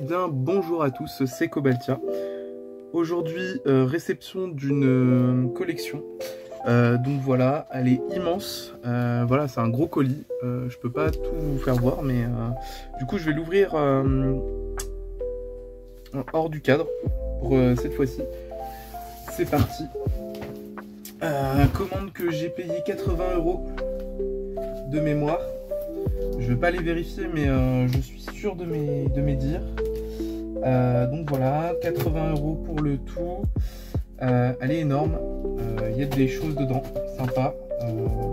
bien, bonjour à tous, c'est Cobaltia. Aujourd'hui, réception d'une collection. Donc voilà, elle est immense. Voilà, c'est un gros colis. Je peux pas tout vous faire voir, mais du coup, je vais l'ouvrir hors du cadre pour cette fois-ci. C'est parti. Commande que j'ai payé 80 € de mémoire. Je vais pas les vérifier, mais je suis sûr de mes dires. Donc voilà, 80 € pour le tout. Elle est énorme. Il y a des choses dedans, sympa,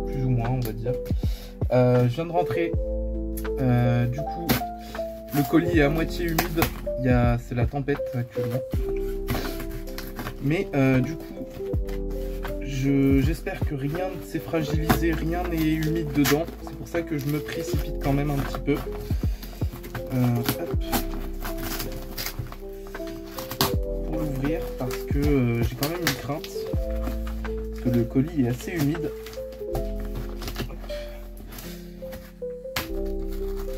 plus ou moins on va dire. Je viens de rentrer. Du coup, le colis est à moitié humide. C'est la tempête actuellement. Mais du coup, j'espère que rien ne s'est fragilisé, rien n'est humide dedans. C'est pour ça que je me précipite quand même un petit peu. Hop. Pour l'ouvrir, parce que j'ai quand même une crainte. Parce que le colis est assez humide.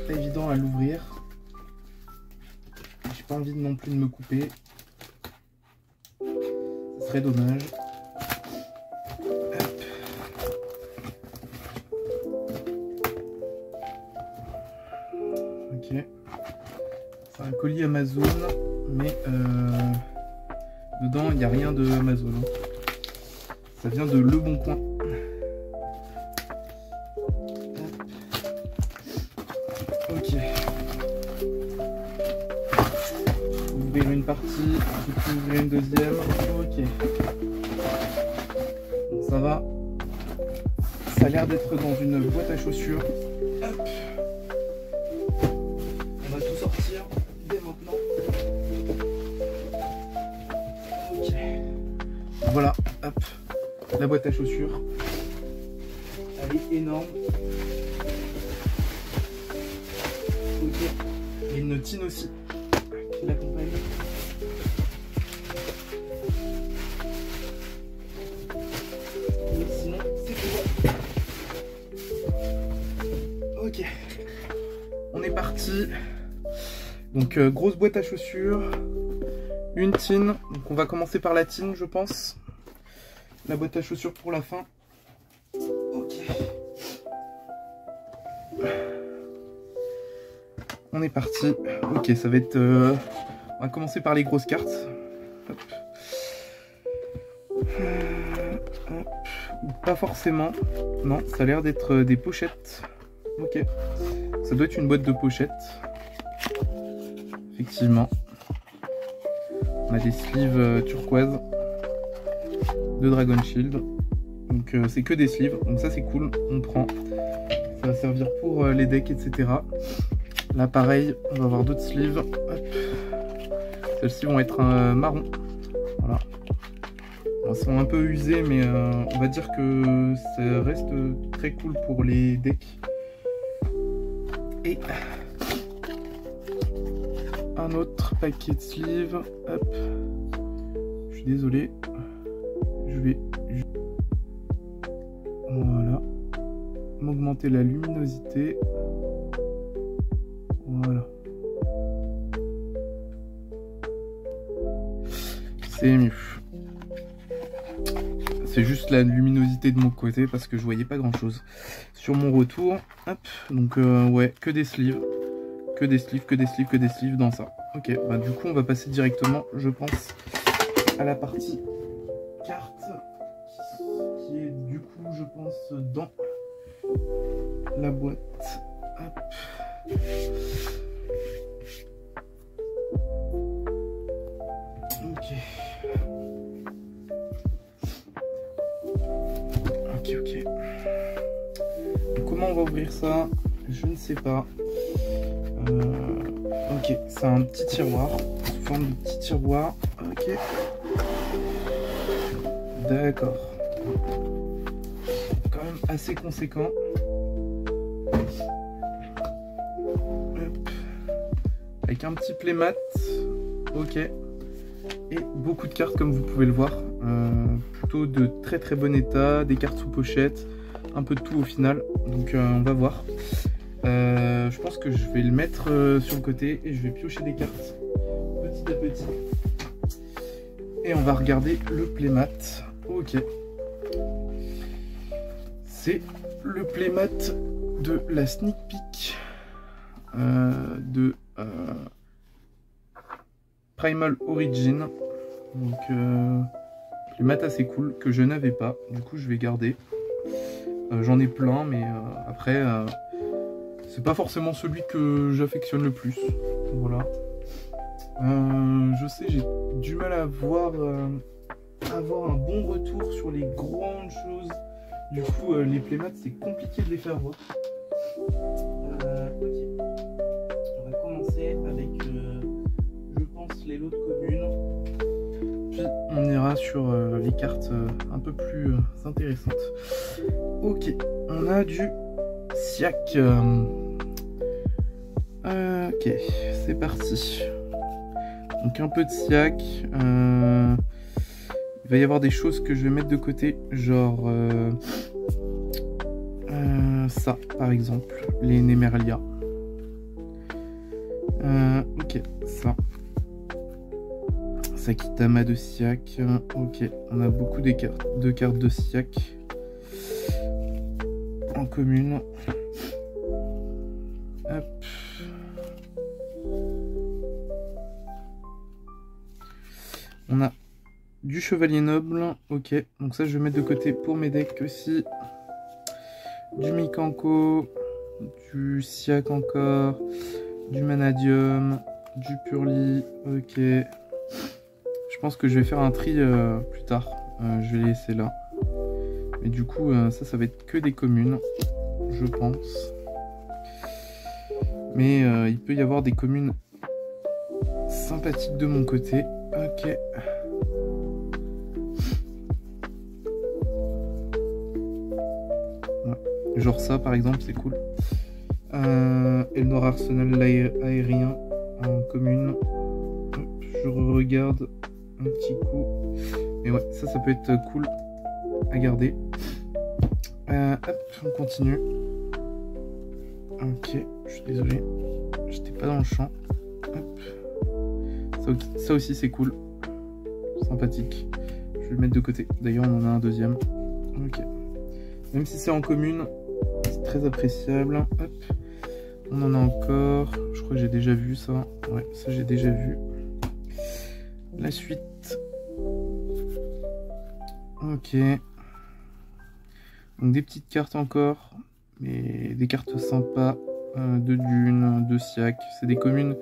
Pas évident à l'ouvrir. J'ai pas envie non plus de me couper. Ce serait dommage. Ok, c'est un colis Amazon, mais dedans il n'y a rien de Amazon. Ça vient de Le Bon Coin. Ok. Ouvrir une partie, ouvrir une deuxième. Ok. Bon, ça va. Ça a l'air d'être dans une boîte à chaussures. Hop. On va tout sortir dès maintenant. Ok. Voilà, hop, la boîte à chaussures. Elle est énorme. Ok. Il y a une tine aussi qui l'accompagne. Mais sinon, c'est tout. Ok. On est parti. Donc grosse boîte à chaussures, une tine. Donc on va commencer par la tine, je pense. La boîte à chaussures pour la fin. Ok. On est parti. Ok, ça va être... on va commencer par les grosses cartes. Hop. Hop. Ou pas forcément. Non, ça a l'air d'être des pochettes. Ok. Ça doit être une boîte de pochettes. Effectivement. On a des sleeves turquoise de Dragon Shield. Donc c'est que des sleeves. Donc ça c'est cool. On prend. Ça va servir pour les decks, etc. Là pareil, on va avoir d'autres sleeves. Celles-ci vont être marron. Voilà. Elles sont un peu usées, mais on va dire que ça reste très cool pour les decks. Et un autre paquet de sleeves. Hop. Je suis désolé. Je vais voilà, m'augmenter la luminosité. Voilà. C'est mieux. C'est juste la luminosité de mon côté parce que je voyais pas grand chose sur mon retour. Hop. Donc ouais, que des sleeves. Que des sleeves, que des sleeves, que des sleeves dans ça. Ok, bah du coup on va passer directement, je pense, à la partie carte, qui est du coup, je pense, dans la boîte. Hop. Ok. Ok, ok. Comment on va ouvrir ça? Je ne sais pas. Ok, c'est un petit tiroir, sous forme de petit tiroir. Ok. D'accord. Quand même assez conséquent. Hop. Avec un petit playmat. Ok. Et beaucoup de cartes comme vous pouvez le voir. Plutôt de très très bon état. Des cartes sous pochette. Un peu de tout au final. Donc on va voir. je pense que je vais le mettre sur le côté et je vais piocher des cartes petit à petit. Et on va regarder le playmat. Ok. C'est le playmat de la sneak peek de Primal Origin. Donc playmat assez cool que je n'avais pas. Du coup je vais garder. J'en ai plein, mais après c'est pas forcément celui que j'affectionne le plus. Voilà. Je sais, j'ai du mal à avoir un bon retour sur les grandes choses. Du coup, les playmats, c'est compliqué de les faire voir. Ok. On va commencer avec, je pense, les lots de communes. Puis on ira sur les cartes un peu plus intéressantes. Ok, on a du Siak. Ok, c'est parti. Donc un peu de Siak. Il va y avoir des choses que je vais mettre de côté, genre ça par exemple, les Nemerlia. Ok, ça. Sakitama de Siak. Ok, on a beaucoup de cartes de Siak en commune. Hop. On a du chevalier noble, ok, donc ça je vais mettre de côté pour mes decks aussi. Du Mikanko, du Siak encore, du Manadium, du Purli, ok. Je pense que je vais faire un tri plus tard, je vais les laisser là. Mais du coup, ça va être que des communes, je pense. Mais il peut y avoir des communes sympathiques de mon côté, ok. Genre ça par exemple, c'est cool. Elnor Arsenal aérien en commune. Hop, je regarde un petit coup. Mais ouais, ça peut être cool à garder. Hop, on continue. Ok, je suis désolé. J'étais pas dans le champ. Hop. Ça aussi c'est cool. Sympathique. Je vais le mettre de côté. D'ailleurs on en a un deuxième. Ok. Même si c'est en commune, c'est très appréciable. Hop. On en a encore. Je crois que j'ai déjà vu ça. Ouais, ça j'ai déjà vu. La suite. Ok. Donc des petites cartes encore. Mais des cartes sympas. De Dune, de Siak. C'est des communes.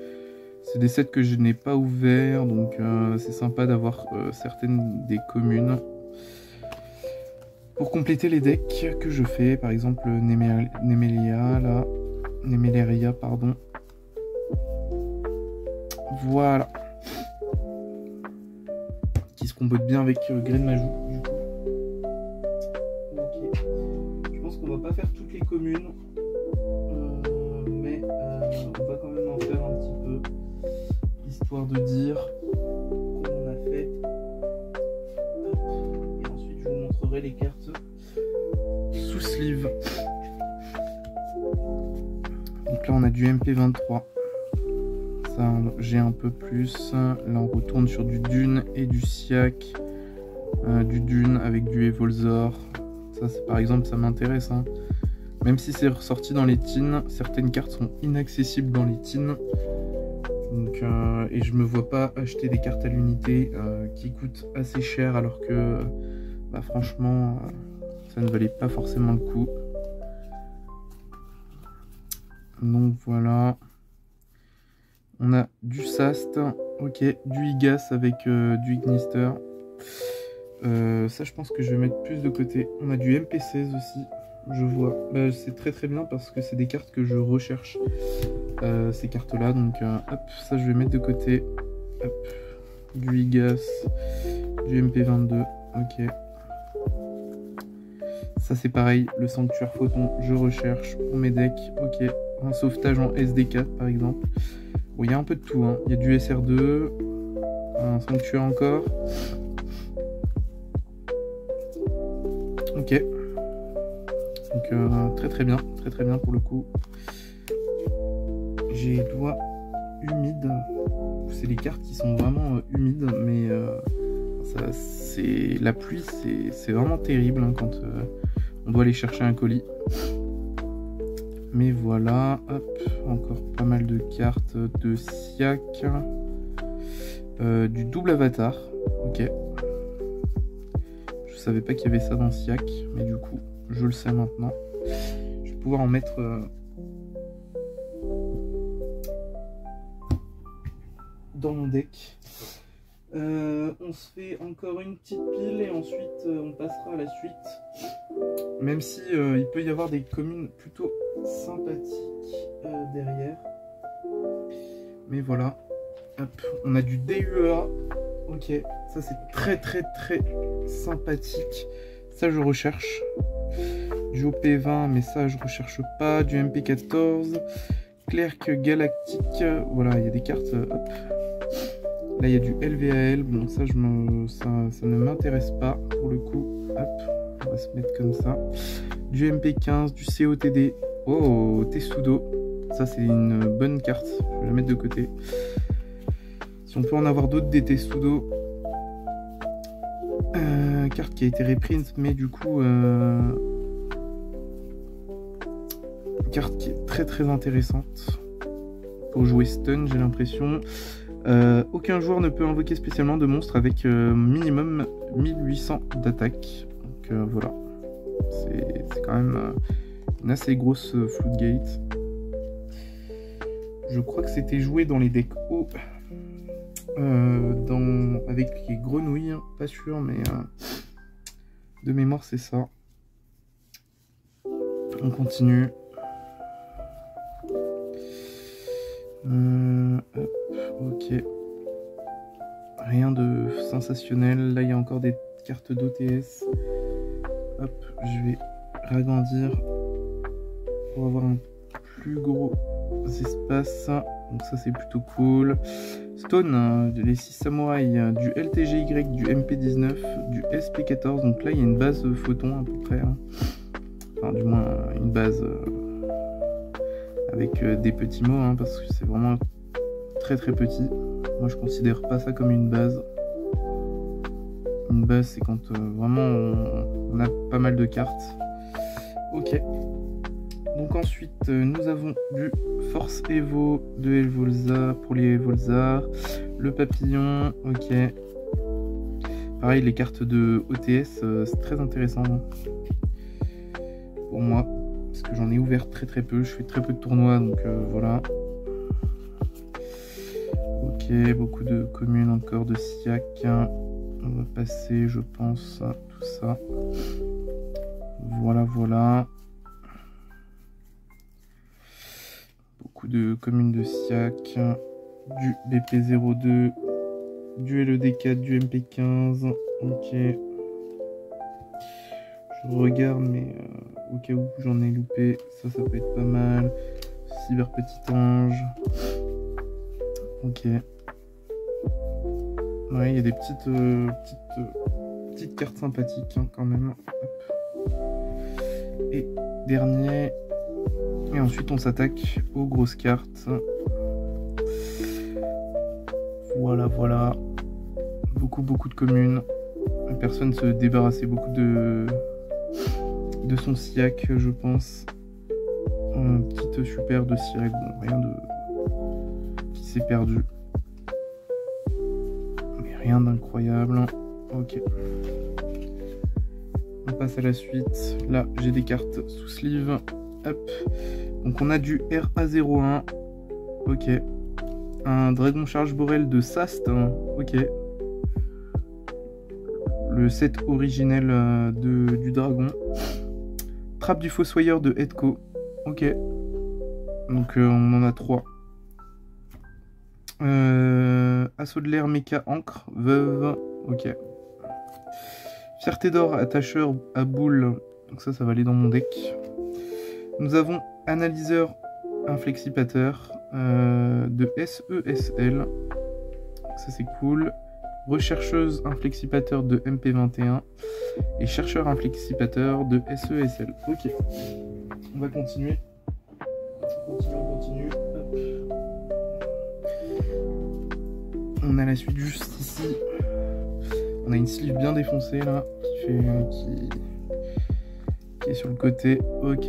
C'est des sets que je n'ai pas ouverts. Donc c'est sympa d'avoir certaines des communes. Pour compléter les decks que je fais, par exemple Nemelia, là, Nemeleria, pardon. Voilà. Qui se combote bien avec Grain de Majou, du coup. Ok. Je pense qu'on va pas faire toutes les communes, mais on va quand même en faire un petit peu, histoire de dire qu'on a fait. Et ensuite, je vous montrerai les cartes sous sleeve. Donc là on a du MP23, ça j'ai un peu plus. Là on retourne sur du Dune et du Siak, du Dune avec du Evolzor. Ça par exemple ça m'intéresse, hein. Même si c'est ressorti dans les teens, certaines cartes sont inaccessibles dans les teens. Donc, et je me vois pas acheter des cartes à l'unité qui coûtent assez cher alors que bah, franchement ça ne valait pas forcément le coup. Donc voilà. On a du Sast, ok, du Igas avec du Ignister. Ça je pense que je vais mettre plus de côté. On a du MP16 aussi, je vois. Bah, c'est très très bien parce que c'est des cartes que je recherche. Ces cartes là, donc hop, ça je vais mettre de côté. Hop, du Igas, du MP22, ok. Ça c'est pareil, le Sanctuaire Photon, je recherche pour mes decks, ok. Un sauvetage en SD4 par exemple. Bon, il y a un peu de tout, hein. Il y a du SR2, un Sanctuaire encore. Ok. Donc très très bien pour le coup. j'ai les doigts humides. C'est les cartes qui sont vraiment humides, mais la pluie, c'est vraiment terrible hein, quand on doit aller chercher un colis. Mais voilà, hop, encore pas mal de cartes de Siak, du double avatar, ok. Je savais pas qu'il y avait ça dans Siak, mais du coup, je le sais maintenant. Je vais pouvoir en mettre dans mon deck. On se fait encore une petite pile et ensuite on passera à la suite. Même si il peut y avoir des communes plutôt sympathiques derrière. Mais voilà. Hop, on a du DUEA. Ok, ça c'est très sympathique. Ça je recherche. Du OP20, mais ça je recherche pas. Du MP14. Clerc Galactique. Voilà, il y a des cartes. Hop. Là il y a du LVAL. Bon, ça, ça ne m'intéresse pas pour le coup. Hop, on va se mettre comme ça. Du MP15, du COTD. Oh, Tessudo. Ça c'est une bonne carte. Je vais la mettre de côté. Si on peut en avoir d'autres des Tessudo. Carte qui a été reprint, mais du coup carte qui est très intéressante pour jouer stun, j'ai l'impression. Aucun joueur ne peut invoquer spécialement de monstres avec minimum 1800 d'attaque. Donc voilà, c'est quand même une assez grosse floodgate. Je crois que c'était joué dans les decks hauts. Avec les grenouilles, hein, pas sûr, mais de mémoire c'est ça. On continue. Hop, ok. Rien de sensationnel. Là il y a encore des cartes d'OTS. Hop, je vais ragrandir pour avoir un plus gros espace. Donc ça c'est plutôt cool. Stone, les 6 samouraïs, du LTGY, du MP19, du SP14. Donc là il y a une base photon à peu près. Hein. Enfin du moins une base avec des petits mots hein, parce que c'est vraiment très petit. Moi je considère pas ça comme une base. Une base c'est quand vraiment on a pas mal de cartes. Ok. Donc ensuite nous avons du Force Evo de Elvolza pour les Volzar, le papillon, ok. Pareil les cartes de OTS c'est très intéressant pour moi parce que j'en ai ouvert très peu, je fais très peu de tournois donc voilà. Ok, beaucoup de communes encore de Siak, on va passer je pense à tout ça. Voilà. Beaucoup de communes de Siak, du BP02, du LED4, du MP15, ok. Je regarde mais au cas où j'en ai loupé, ça peut être pas mal. Cyber Petit Ange, ok. Ouais, il y a des petites cartes sympathiques hein, quand même. Hop. Et dernier. Et ensuite on s'attaque aux grosses cartes. Voilà. Beaucoup de communes. Personne se débarrassait beaucoup de son Siak, je pense. Petite super de Siak, bon, rien de qui s'est perdu. Mais rien d'incroyable. Ok. On passe à la suite. Là, j'ai des cartes sous sleeve. Hop. Donc on a du RA01. Ok. Un Dragon Charge Borel de Sast. Ok. Le set originel du dragon. Trappe du Fossoyeur de Edco. Ok. Donc on en a 3. Assaut de l'air Mecha Encre. Veuve. Ok. Fierté d'or attacheur à boule. Donc ça va aller dans mon deck. Nous avons Analyseur Inflexipateur de SESL. Ça c'est cool. Rechercheuse Inflexipateur de MP21. Et Chercheur Inflexipateur de SESL. Ok. On va continuer. On continue. Hop. on a la suite juste ici. On a une sleeve bien défoncée là, qui est sur le côté. Ok,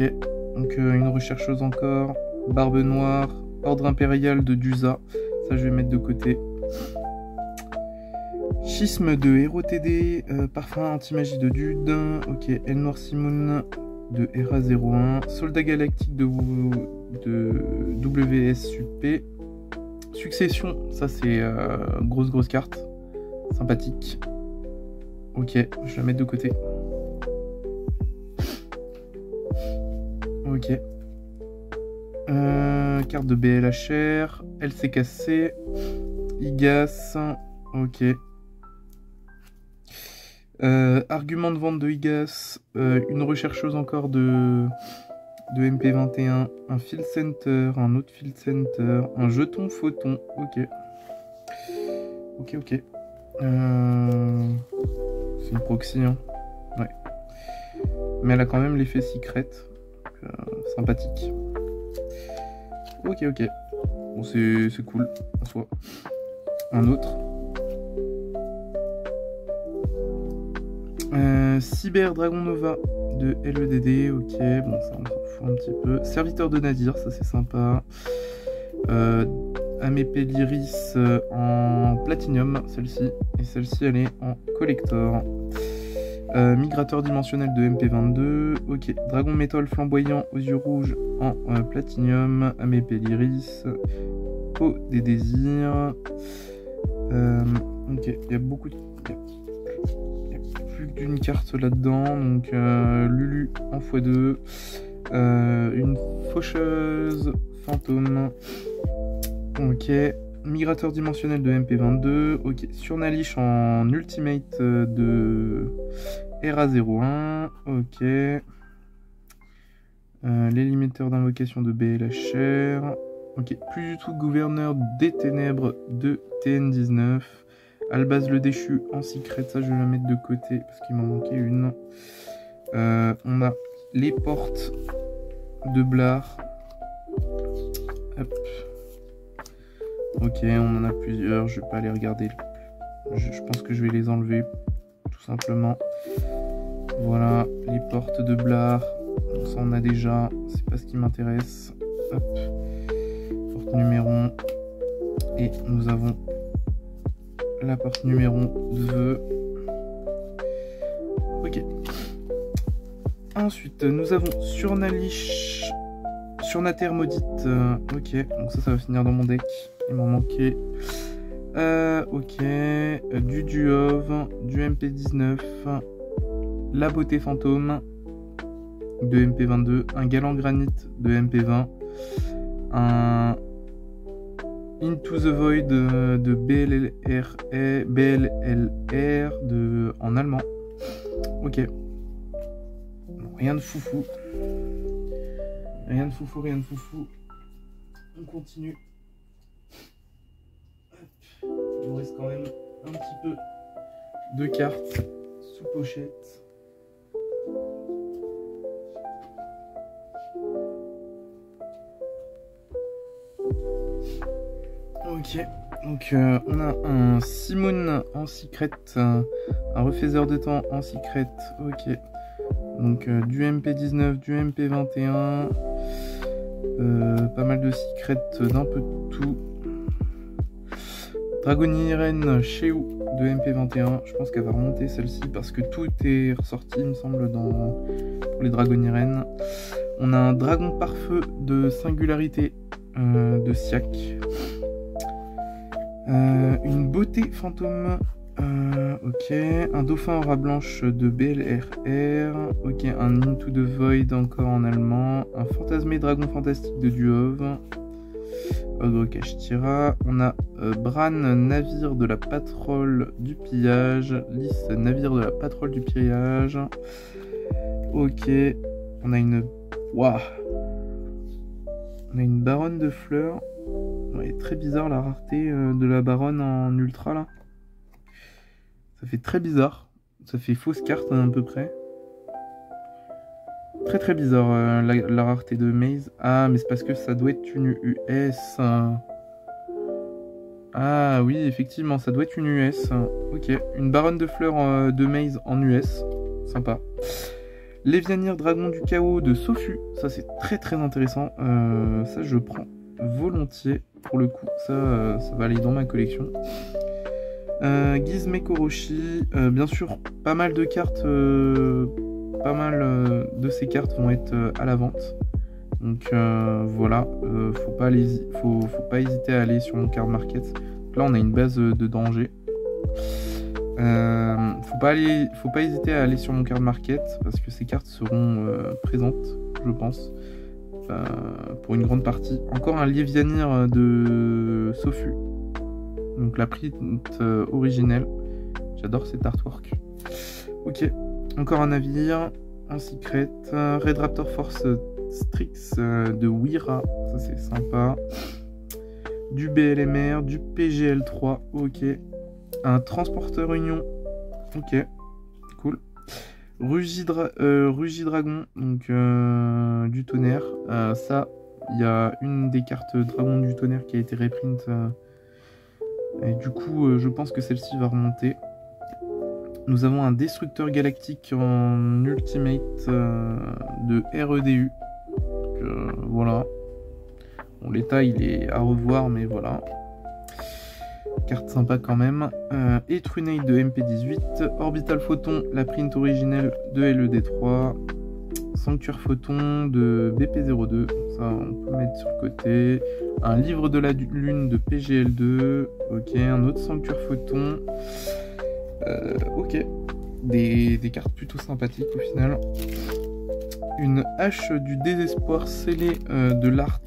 donc une rechercheuse encore, barbe noire, ordre impérial de Dusa. Ça je vais mettre de côté. Schisme de Hero TD, parfum anti-magie de Dude. Ok, El Noir Simoun de RA01, Soldat Galactique de WSUP. Succession, ça c'est grosse carte, sympathique. Ok, je vais la mettre de côté. Ok. Carte de BLHR, LCKC, IGAS, ok. Argument de vente de IGAS, une rechercheuse encore de MP21, un field center, un autre field center, un jeton photon, ok. Ok. C'est une proxy, hein. Ouais. Mais elle a quand même l'effet secret. Sympathique. Ok. Bon, c'est cool, en soi. Un autre. Cyber Dragon Nova de LEDD, ok. Bon, ça on s'en fout un petit peu. Serviteur de Nadir, ça c'est sympa. Amépé l'Iris en platinium, celle-ci. Et celle-ci, elle est en collector. Migrateur dimensionnel de MP22. Ok. Dragon métal flamboyant aux yeux rouges en platinium. Amépé l'Iris. Peau des désirs. Ok. Il y a beaucoup de... Il y a plus d'une carte là-dedans. Donc Lulu en x2. Une faucheuse fantôme. Ok, migrateur dimensionnel de MP22, ok, Surnalish en ultimate de RA01, ok, l'éliminateur d'invocation de BLHR, ok, plus du tout gouverneur des ténèbres de TN19, Albaz le déchu en secret, ça je vais la mettre de côté parce qu'il m'en manquait une. On a les portes de Blard, hop. Ok, on en a plusieurs, je vais pas les regarder. Je pense que je vais les enlever, tout simplement. Voilà, les portes de Blard. Bon, ça on a déjà, c'est pas ce qui m'intéresse. Hop, porte numéro 1. Et nous avons la porte numéro 2. Ok. Ensuite, nous avons Surnalish, Surnater maudite. Ok, donc ça va finir dans mon deck. Il m'en manquait. Ok. Du Duov, du MP19, la beauté fantôme de MP22, un galant granit de MP20, un Into the Void de BLLR en allemand. Ok. Rien de foufou. Rien de foufou. On continue. Il nous reste quand même un petit peu de cartes sous pochette. Ok, donc on a un Simoun en secret, un refaiseur de temps en secret, ok. Donc du MP19, du MP21, pas mal de secrets d'un peu de tout. Dragoniren Sheu de MP21, je pense qu'elle va remonter celle-ci parce que tout est ressorti, il me semble, pour les Dragoniren. On a un dragon pare-feu de singularité de Siak. Une beauté fantôme, ok, un dauphin aura blanche de BLRR, ok, un Into the Void encore en allemand, un fantasmé dragon fantastique de Duov, Kashtira, on a Bran navire de la patrouille du pillage, Lys navire de la patrouille du pillage, ok, on a une... Waouh, on a une baronne de fleurs. Ouais, très bizarre la rareté de la baronne en ultra là. Ça fait très bizarre. Ça fait fausse carte à peu près. Très bizarre la rareté de Maze. Ah mais c'est parce que ça doit être une US. Ah Ah oui, effectivement, ça doit être une US. Ok, une baronne de fleurs de Maze en US. Sympa. Lévianir Dragon du Chaos de Sofu. Ça, c'est très très intéressant. Ça, je prends volontiers. Pour le coup, ça va aller dans ma collection. Gizme Koroshi. Bien sûr, pas mal de cartes. Pas mal de ces cartes vont être à la vente. Donc voilà, faut pas hésiter à aller sur mon card market. Donc là on a une base de danger. Faut pas hésiter à aller sur mon card market parce que ces cartes seront présentes, je pense, pour une grande partie. Encore un Lévianir de Sofu, donc la print originelle. J'adore cet artwork. Ok, encore un navire, un secret, Red Raptor Force Strix de Wira, ça c'est sympa. Du BLMR, du PGL3, ok. Un transporteur Union, ok, cool. Rugy Dragon, donc du tonnerre. Ça, il y a une des cartes Dragon du tonnerre qui a été reprint. Et du coup, je pense que celle-ci va remonter. Nous avons un destructeur galactique en ultimate de REDU. Voilà. Bon, l'état il est à revoir, mais voilà. Carte sympa quand même. Et Trunade de MP18. Orbital Photon, la print originelle de LED3. Sanctuaire Photon de BP02. Ça, on peut mettre sur le côté. Un livre de la lune de PGL2. Ok, un autre Sanctuaire Photon. Ok. Des cartes plutôt sympathiques au final. Une hache du désespoir scellée de l'art.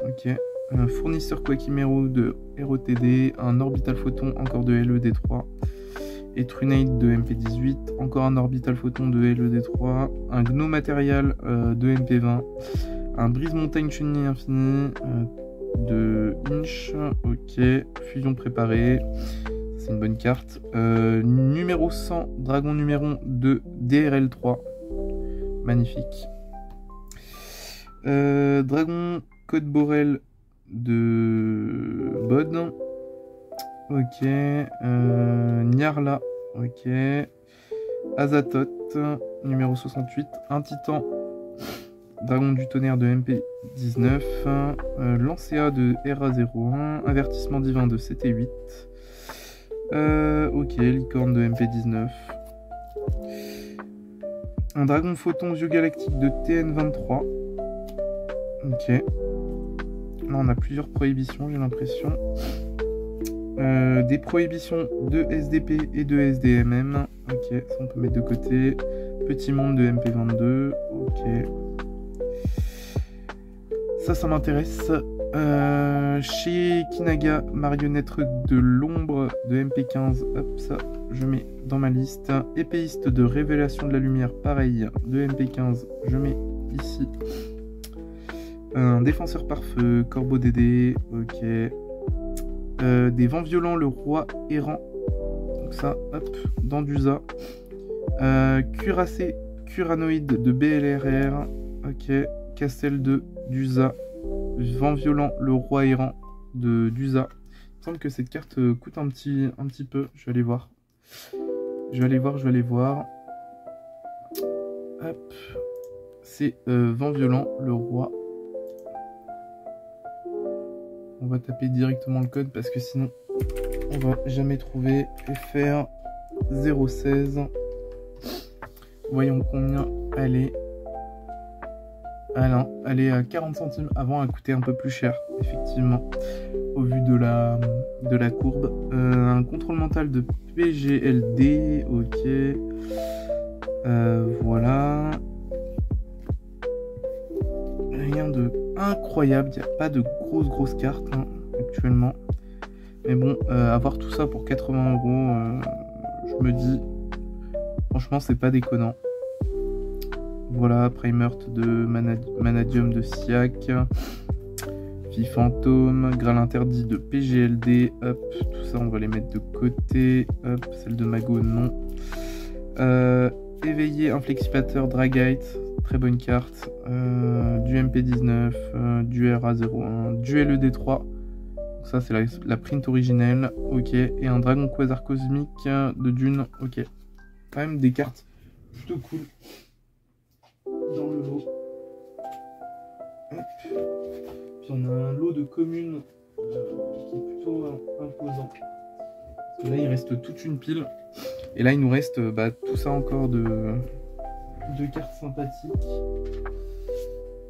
Ok. Un fournisseur Quakimero de ROTD. Un orbital photon encore de LED3. Et Trunade de MP18. Encore un orbital photon de LED3. Un Gno matériel de MP20. Un brise montagne chenille infini de Inch. Ok. Fusion préparée. C'est une bonne carte. Numéro 100, Dragon numéro de DRL3. Magnifique. Dragon Code Borel de Bod. Ok. Nyarla. Ok. Azatoth, numéro 68. Un Titan. Dragon du tonnerre de MP19. Lancea de RA01. Avertissement divin de CT8. Ok, licorne de MP19. Un dragon photon yeux galactique de TN23. Ok. Là on a plusieurs prohibitions, j'ai l'impression. Des prohibitions de SDP et de SDMM. Ok, ça on peut mettre de côté. Petit monde de MP22. Ok. Ça m'intéresse. Chez Kinaga, marionnette de l'ombre de MP15, hop, ça je mets dans ma liste. Épéiste de révélation de la lumière, pareil, de MP15, je mets ici. Un défenseur par feu, Corbeau DD, ok. Des vents violents, le roi errant, donc ça, hop, dans d'Usa. Cuirassé, curanoïde de BLRR, ok. Castel de d'Usa. Vent violent, le roi errant de d'Usa. Il me semble que cette carte coûte un petit peu. Je vais aller voir. Je vais aller voir. Hop. C'est vent violent, le roi. On va taper directement le code parce que sinon on va jamais trouver. FR 016. Voyons combien elle est. Ah non, elle est à 40 centimes. Avant, elle coûtait un peu plus cher, effectivement, au vu de la courbe. Un contrôle mental de PGLD, ok. Voilà. Rien de incroyable, il n'y a pas de grosses cartes hein, actuellement. Mais bon, avoir tout ça pour 80 €, je me dis, franchement, c'est pas déconnant. Voilà, Primert de Manadium de Siak, Vie Fantôme, Graal interdit de PGLD, hop, tout ça on va les mettre de côté, hop, celle de Mago non. Éveillé Inflexipateur Dragite, très bonne carte, du MP19, du RA01, du LED3, Ça c'est la print originelle, ok. Et un Dragon Quasar Cosmique de Dune, ok. Quand même des cartes plutôt cool dans le lot. Hop. Puis on a un lot de communes qui est plutôt imposant. Parce que là il reste toute une pile. Et là il nous reste tout ça encore de cartes sympathiques.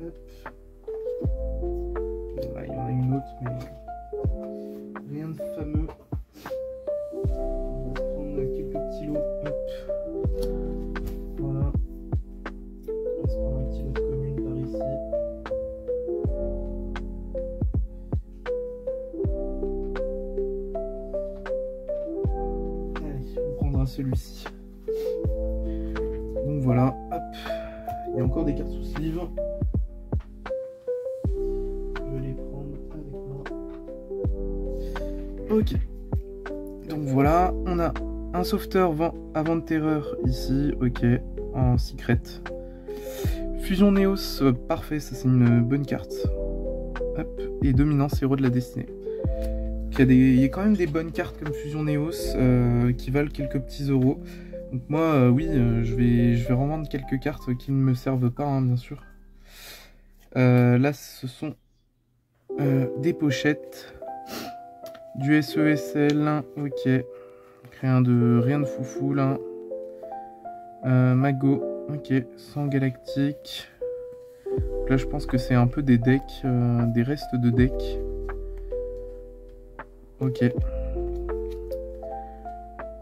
Hop. Là il y en a une autre mais rien de fameux. On va se prendre quelques petits lots. Hop. Voilà. On va se prendre un petit lot de communes par ici. Allez, on prendra celui-ci. Donc voilà, hop. Il y a encore des cartes sous sleeve. Je vais les prendre avec moi. Ok. Donc voilà, on a un sauveteur avant de terreur ici, ok, en secret. Fusion Neos, parfait, ça c'est une bonne carte. Hop, et Dominance, héros de la destinée. Il y a quand même des bonnes cartes comme Fusion Neos qui valent quelques petits euros. Donc moi, oui, je vais revendre quelques cartes qui ne me servent pas, hein, bien sûr. Là, ce sont des pochettes, du SESL, ok. Rien de foufou là. Mago, ok. Sang galactique. Là, je pense que c'est un peu des decks, des restes de decks. Ok.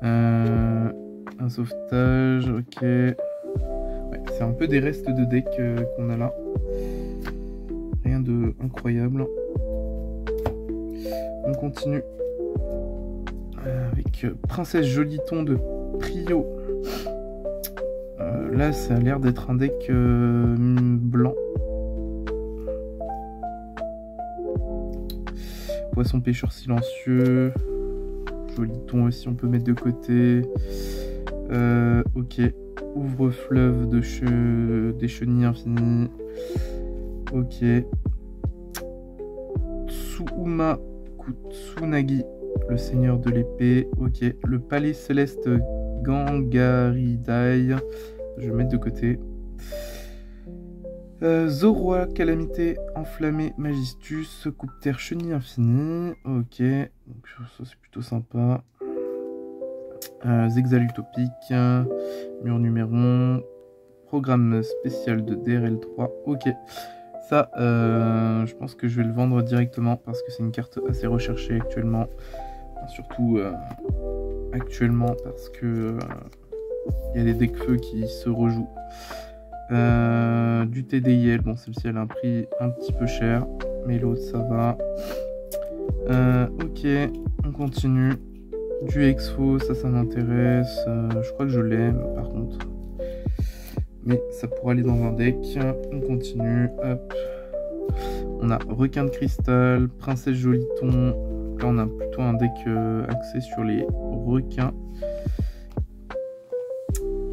Un sauvetage, ok. Ouais, c'est un peu des restes de deck qu'on a là. Rien de incroyable. On continue avec Princesse Joliton de Trio. Là, ça a l'air d'être un deck blanc. Poisson pêcheur silencieux. Joliton aussi, on peut mettre de côté. Ok. Ouvre-fleuve des chenilles infinies. Ok. Tsuuma Kutsunagi, le seigneur de l'épée. Ok. Le palais céleste Gangaridai. Je vais mettre de côté. Zorua, calamité enflammée, Magistus, coupe terre, chenille infinie. Ok, donc ça c'est plutôt sympa. Zexal utopique, mur numéron, programme spécial de DRL3. Ok, ça je pense que je vais le vendre directement parce que c'est une carte assez recherchée actuellement. Surtout actuellement parce que il y a des decks feu qui se rejouent. Du TDIL, bon celle-ci elle a un prix un petit peu cher, mais l'autre ça va. Ok, on continue. Du Exfo, ça m'intéresse. Je crois que je l'aime par contre. Mais ça pourrait aller dans un deck. On continue, hop. On a Requin de Cristal, Princesse Joliton. Là on a plutôt un deck axé sur les requins.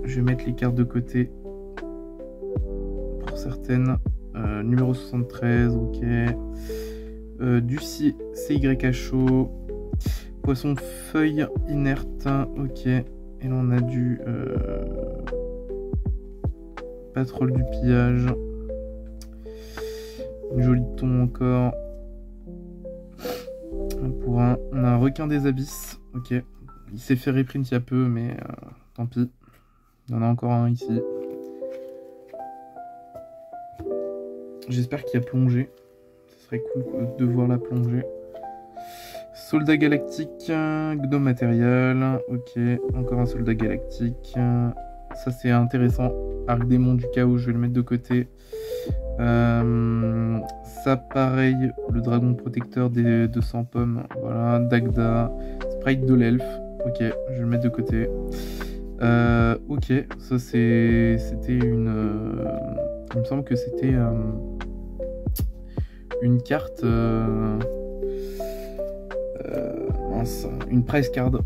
Je vais mettre les cartes de côté. Certaines. Numéro 73, ok. Du CYHO. Poisson feuille inerte, ok. Et là on a du Patrol du pillage. Joliton encore. On a un requin des abysses, ok. Il s'est fait reprint il y a peu, mais tant pis. Il y en a encore un ici. J'espère qu'il y a plongée. Ce serait cool de voir la plongée. Soldat galactique, Gnome matériel. Ok, encore un soldat galactique. Ça c'est intéressant. Arc démon du chaos, je vais le mettre de côté. Ça pareil, le dragon protecteur des 200 pommes. Voilà, Dagda. Sprite de l'elfe. Ok, je vais le mettre de côté. Ok, ça c'était une... il me semble que c'était une carte, mince, une price card,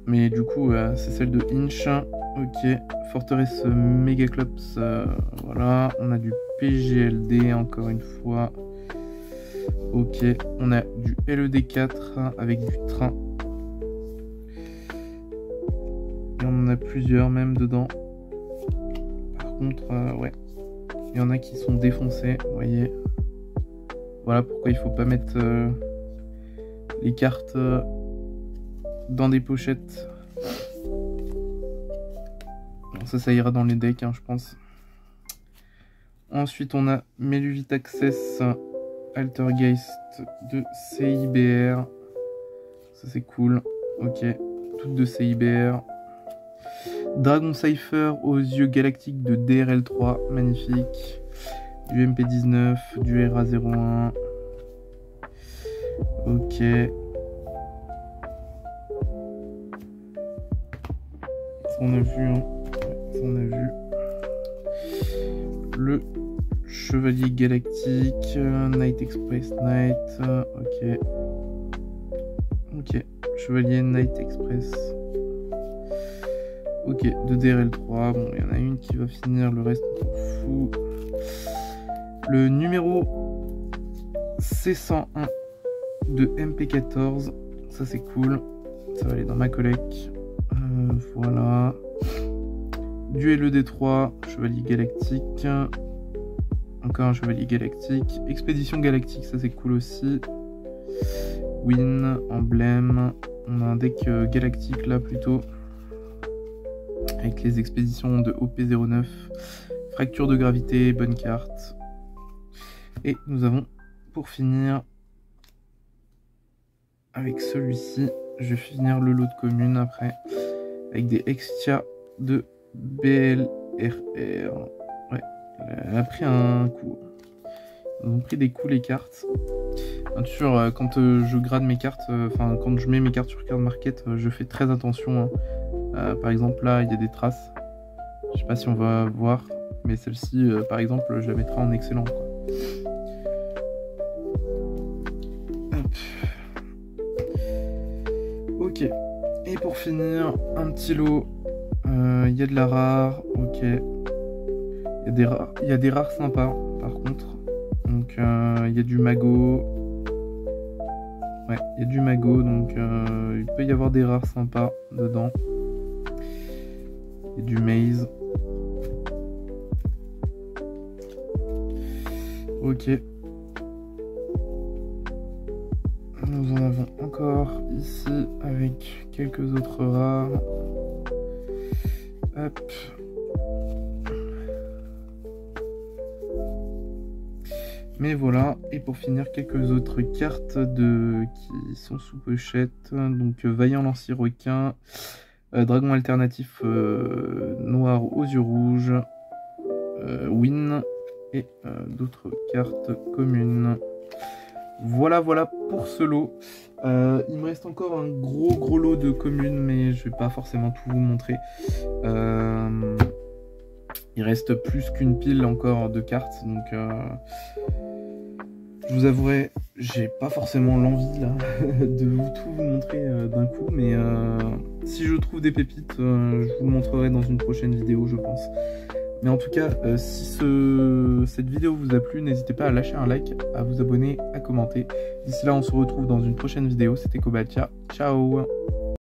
mais du coup c'est celle de Inch. Ok, forteresse Megaclops, voilà, on a du PGLD encore une fois. Ok, on a du LED4 avec du train. Et on en a plusieurs même dedans. Par contre, ouais, il y en a qui sont défoncés, vous voyez. Voilà pourquoi il faut pas mettre les cartes dans des pochettes. Bon, ça ira dans les decks, hein, je pense. Ensuite, on a Meluvit Access Altergeist de CIBR. Ça, c'est cool. Ok, toutes de CIBR. Dragon Cypher aux yeux galactiques de DRL3. Magnifique. Du MP19, du RA01. Ok. Ça, on a vu, hein. Ça, on a vu. Le Chevalier Galactique, Night Express Night, ok. Ok, Chevalier Night Express. Ok, de DRL3, bon, il y en a une qui va finir, le reste on s'en fout. Le numéro C101 de MP14, ça c'est cool, ça va aller dans ma collecte. Voilà. Du LED3, Chevalier Galactique. Encore un Chevalier Galactique. Expédition Galactique, ça c'est cool aussi. Win, emblème. On a un deck galactique là plutôt. Avec les expéditions de OP09. Fracture de gravité, bonne carte. Et nous avons pour finir avec celui-ci. Je vais finir le lot de communes après. Avec des Extia de BLRR. Ouais, elle a pris un coup. Ils ont pris des coups les cartes. Bien sûr, quand je grade mes cartes, enfin quand je mets mes cartes sur Card Market, je fais très attention. Hein. Par exemple là, il y a des traces. Je sais pas si on va voir, mais celle-ci, par exemple, je la mettrai en excellent. Quoi. Hop. Ok. Et pour finir, un petit lot. Il y a de la rare, ok. Il y a des rares sympas, par contre. Donc, il y a du mago. Ouais, il y a du mago, donc il peut y avoir des rares sympas dedans. Il y a du maze. Ok. Nous en avons encore ici avec quelques autres rares. Hop. Mais voilà, et pour finir, quelques autres cartes qui sont sous pochette. Donc Vaillant Lancier Requin, Dragon Alternatif Noir aux yeux rouges, Win, et d'autres cartes communes. Voilà pour ce lot. Il me reste encore un gros lot de communes, mais je vais pas forcément tout vous montrer. Il reste plus qu'une pile encore de cartes, donc je vous avouerai, j'ai pas forcément l'envie là de tout vous montrer d'un coup, mais si je trouve des pépites, je vous le montrerai dans une prochaine vidéo, je pense. Mais en tout cas, si cette vidéo vous a plu, n'hésitez pas à lâcher un like, à vous abonner, à commenter. D'ici là, on se retrouve dans une prochaine vidéo. C'était Kobaltia. Ciao!